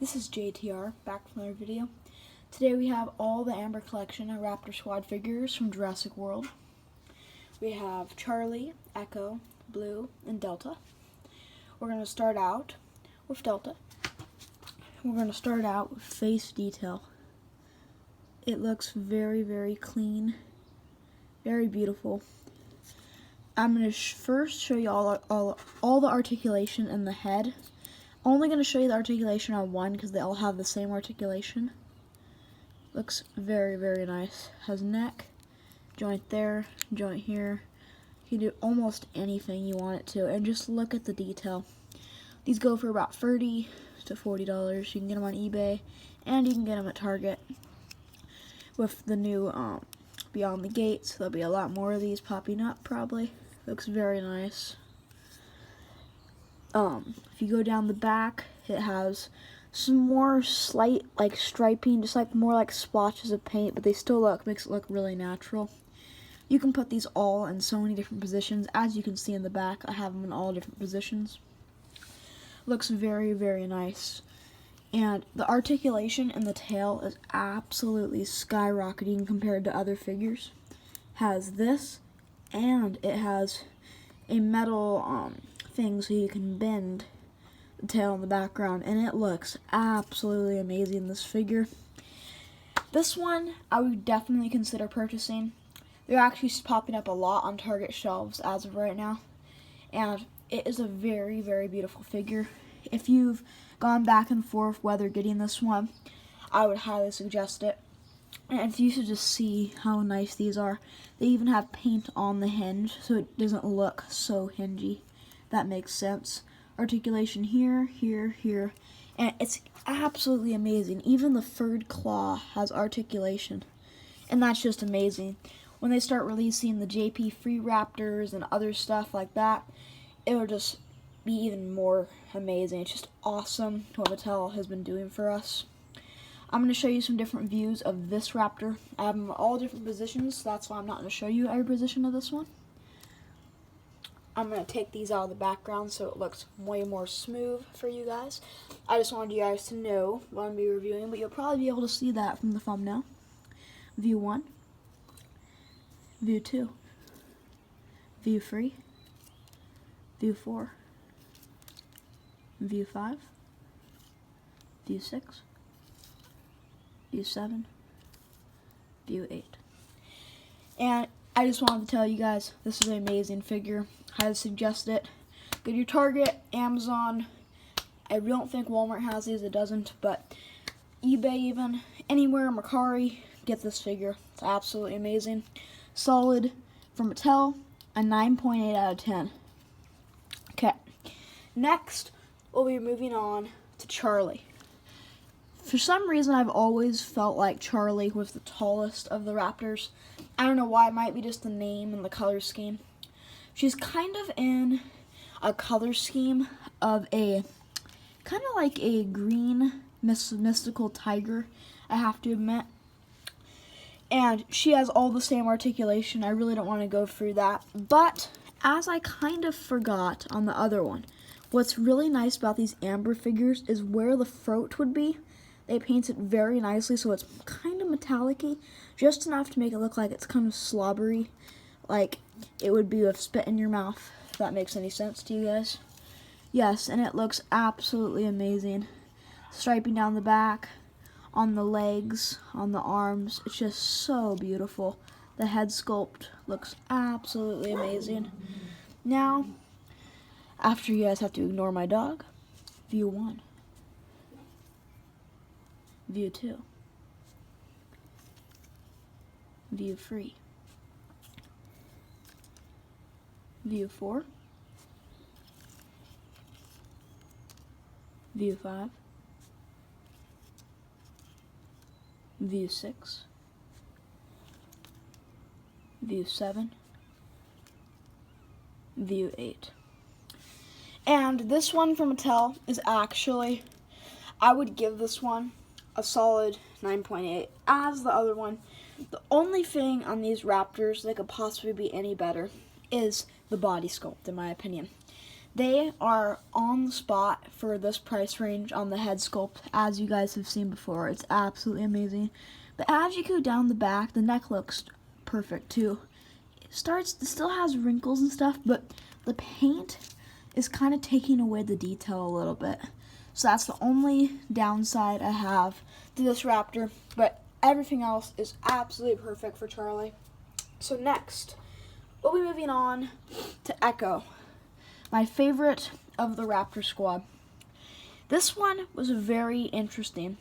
This is JTR, back from another video. Today we have all the Amber collection of Raptor Squad figures from Jurassic World. We have Charlie, Echo, Blue, and Delta. We're going to start out with Delta. We're going to start out with face detail. It looks very, very clean, very beautiful. I'm going to first show you all the articulation in the head. Only going to show you the articulation on one because they all have the same articulation. Looks very, very nice. Has neck, joint there, joint here. You can do almost anything you want it to, and just look at the detail. These go for about $30 to $40. You can get them on eBay, and you can get them at Target. With the new Beyond the Gates, there'll be a lot more of these popping up probably. Looks very nice. If you go down the back, it has some more slight like striping, just like more like splotches of paint, but they still makes it look really natural. You can put these all in so many different positions. As you can see in the back, I have them in all different positions. Looks very, very nice. And the articulation in the tail is absolutely skyrocketing compared to other figures. Has this, and it has a metal thing so you can bend the tail in the background, and it looks absolutely amazing, this figure. This one I would definitely consider purchasing. They're actually popping up a lot on Target shelves as of right now, and it is a very, very beautiful figure. If you've gone back and forth whether getting this one, I would highly suggest it. And if you should just see how nice these are. They even have paint on the hinge so it doesn't look so hingy. That makes sense. Articulation here, here, here, and it's absolutely amazing. Even the furred claw has articulation, and that's just amazing. When they start releasing the JP Free Raptors and other stuff like that, it'll just be even more amazing. It's just awesome what Mattel has been doing for us. I'm going to show you some different views of this Raptor. I have them in all different positions, so that's why I'm not going to show you every position of this one. I'm going to take these out of the background so it looks way more smooth for you guys. I just wanted you guys to know what I'm going to be reviewing, but you'll probably be able to see that from the thumbnail. View 1, View 2, View 3, View 4, View 5, View 6, View 7, View 8. And I just wanted to tell you guys, this is an amazing figure. Highly suggest it. Go to your Target, Amazon. I don't think Walmart has these, it doesn't, but eBay even, anywhere, Mercari, get this figure. It's absolutely amazing. Solid from Mattel, a 9.8 out of 10. Okay, next we'll be moving on to Charlie. For some reason, I've always felt like Charlie was the tallest of the Raptors. I don't know why, it might be just the name and the color scheme. She's kind of in a color scheme of a, kind of like a green mystical tiger, I have to admit. And she has all the same articulation. I really don't want to go through that. But, as I kind of forgot on the other one, what's really nice about these Amber figures is where the throat would be. They paint it very nicely so it's kind of metallic-y, just enough to make it look like it's kind of slobbery, like it would be with spit in your mouth, if that makes any sense to you guys. Yes, and it looks absolutely amazing. Striping down the back, on the legs, on the arms, it's just so beautiful. The head sculpt looks absolutely amazing. Now, after you guys have to ignore my dog, View 1. View 2, View 3, View 4, View 5, View 6, View 7, View 8. And this one from Mattel is actually, I would give this one a solid 9.8 as the other one. The only thing on these Raptors that could possibly be any better is the body sculpt, in my opinion. They are on the spot for this price range on the head sculpt, as you guys have seen before. It's absolutely amazing. But as you go down the back, the neck looks perfect too. It still has wrinkles and stuff, but the paint is kind of taking away the detail a little bit. So that's the only downside I have to this raptor, but everything else is absolutely perfect for Charlie. So next, we'll be moving on to Echo, my favorite of the raptor squad. This one was very interesting.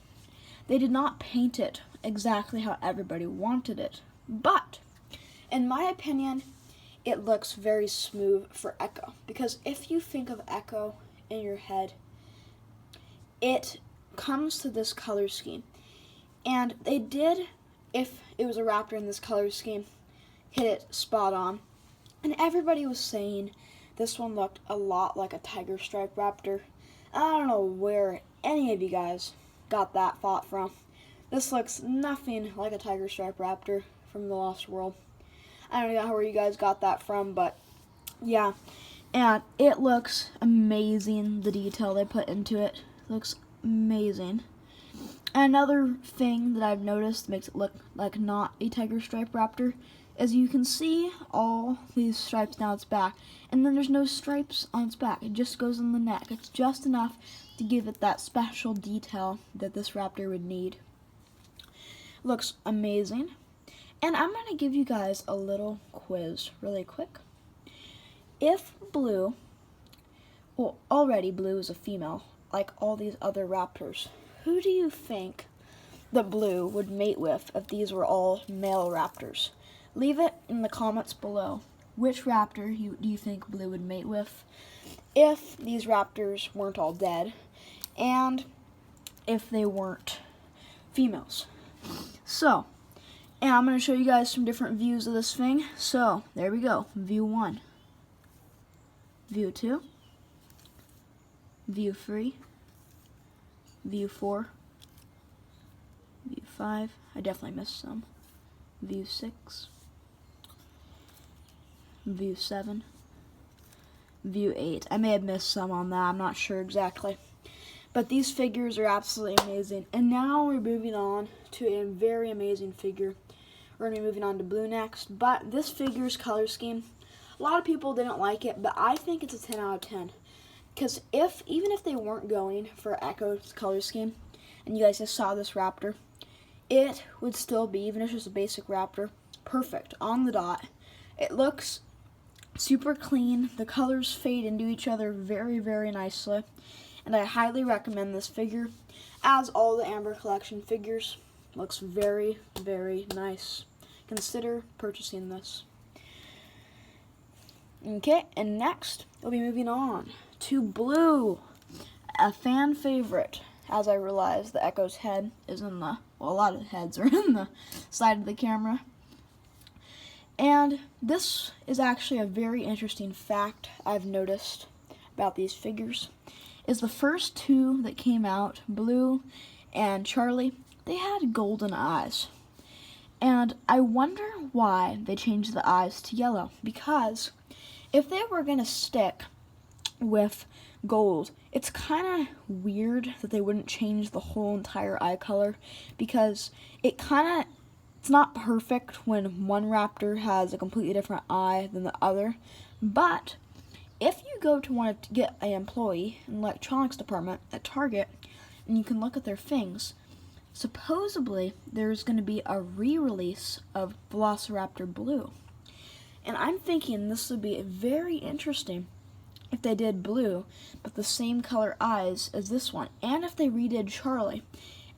They did not paint it exactly how everybody wanted it, but in my opinion, it looks very smooth for Echo, because if you think of Echo in your head, it comes to this color scheme. And they did, if it was a raptor in this color scheme, hit it spot on. And everybody was saying this one looked a lot like a tiger stripe raptor. I don't know where any of you guys got that thought from. This looks nothing like a tiger stripe raptor from the Lost World. I don't know where you guys got that from, but yeah. And it looks amazing, the detail they put into it. It looks amazing. Another thing that I've noticed makes it look like not a tiger stripe raptor is you can see all these stripes down its back, and then there's no stripes on its back. It just goes on the neck. It's just enough to give it that special detail that this raptor would need. Looks amazing. And I'm going to give you guys a little quiz really quick. If Blue, well, already Blue is a female, like all these other raptors, who do you think that Blue would mate with if these were all male raptors? Leave it in the comments below. Which raptor do you think Blue would mate with if these raptors weren't all dead and if they weren't females? So, and I'm going to show you guys some different views of this thing. So, there we go. View 1. View 2. View 3. View 4. View 5. I definitely missed some. View 6. View 7. View 8. I may have missed some on that. I'm not sure exactly. But these figures are absolutely amazing. And now we're moving on to a very amazing figure. We're going to be moving on to Blue next. But this figure's color scheme, a lot of people didn't like it, but I think it's a 10 out of 10. Because even if they weren't going for Echo's color scheme, and you guys just saw this raptor, it would still be, even if it's just a basic raptor, perfect, on the dot. It looks super clean. The colors fade into each other very, very nicely. And I highly recommend this figure, as all the Amber Collection figures. Looks very, very nice. Consider purchasing this. Okay, and next, we'll be moving on to Blue, a fan favorite, as I realize the Echo's head is in the, well, a lot of heads are in the side of the camera. And this is actually a very interesting fact I've noticed about these figures, is the first two that came out, Blue and Charlie, they had golden eyes. And I wonder why they changed the eyes to yellow, because if they were going to stick with gold, it's kind of weird that they wouldn't change the whole entire eye color, because it's not perfect when one raptor has a completely different eye than the other. But if you go to want to get an employee in the electronics department at Target, and you can look at their things, supposedly there's going to be a re-release of Velociraptor Blue. And I'm thinking this would be very interesting if they did Blue, but the same color eyes as this one, and if they redid Charlie.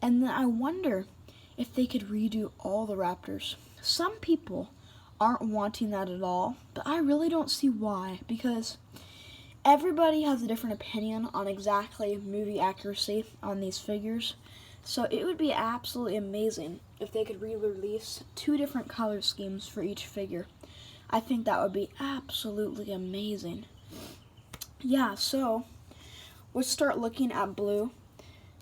And then I wonder if they could redo all the raptors. Some people aren't wanting that at all, but I really don't see why, because everybody has a different opinion on exactly movie accuracy on these figures. So it would be absolutely amazing if they could re-release 2 different color schemes for each figure. I think that would be absolutely amazing. Yeah, so let's start looking at Blue.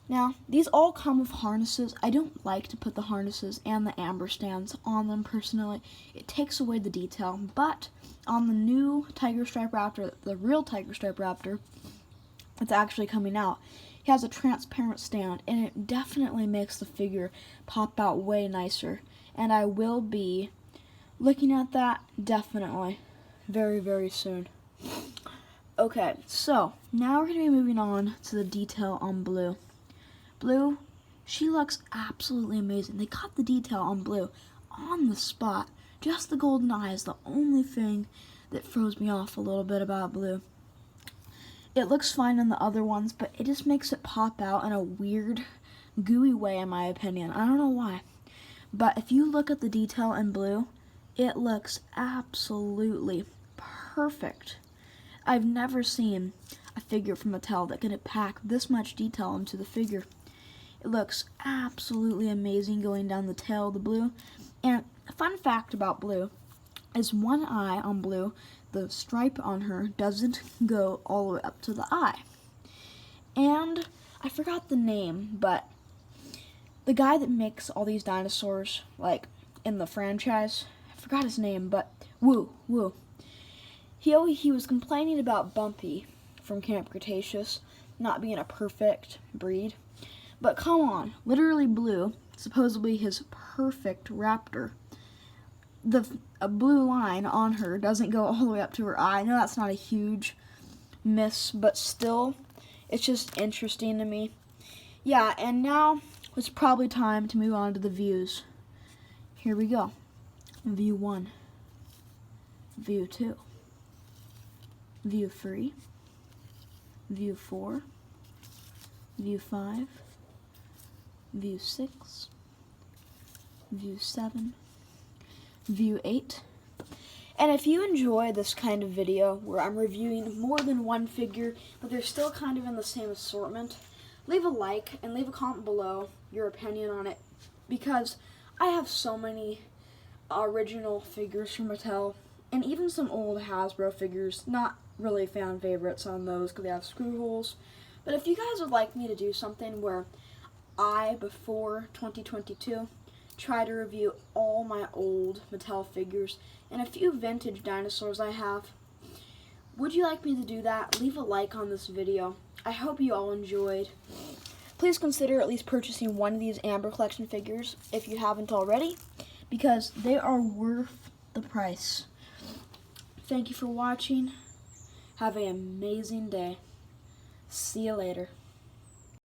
Now, these all come with harnesses. I don't like to put the harnesses and the amber stands on them personally. It takes away the detail, but on the new Tiger Stripe Raptor, the real Tiger Stripe Raptor, it's actually coming out. He has a transparent stand, and it definitely makes the figure pop out way nicer. And I will be looking at that definitely very, very soon. Okay, so now we're going to be moving on to the detail on Blue. Blue, she looks absolutely amazing. They cut the detail on Blue on the spot. Just the golden eye is the only thing that throws me off a little bit about Blue. It looks fine in the other ones, but it just makes it pop out in a weird, gooey way, in my opinion. I don't know why. But if you look at the detail in Blue, it looks absolutely perfect. I've never seen a figure from Mattel that can pack this much detail into the figure. It looks absolutely amazing going down the tail of the Blue. And a fun fact about Blue is one eye on Blue, the stripe on her doesn't go all the way up to the eye. And I forgot the name, but the guy that makes all these dinosaurs, like in the franchise, I forgot his name, but Woo. He was complaining about Bumpy from Camp Cretaceous not being a perfect breed. But come on, literally Blue, supposedly his perfect raptor, a blue line on her doesn't go all the way up to her eye. I know that's not a huge miss, but still, it's just interesting to me. Yeah, and now it's probably time to move on to the views. Here we go. View 1, View 2, View 3, View 4, View 5, View 6, View 7, View 8. And if you enjoy this kind of video where I'm reviewing more than one figure, but they're still kind of in the same assortment, leave a like and leave a comment below your opinion on it, because I have so many original figures from Mattel, and even some old Hasbro figures, not really fan favorites on those because they have screw holes. But if you guys would like me to do something where I, before 2022, try to review all my old Mattel figures and a few vintage dinosaurs I have, would you like me to do that? Leave a like on this video. I hope you all enjoyed. Please consider at least purchasing one of these Amber Collection figures if you haven't already, because they are worth the price. Thank you for watching. Have an amazing day. See you later.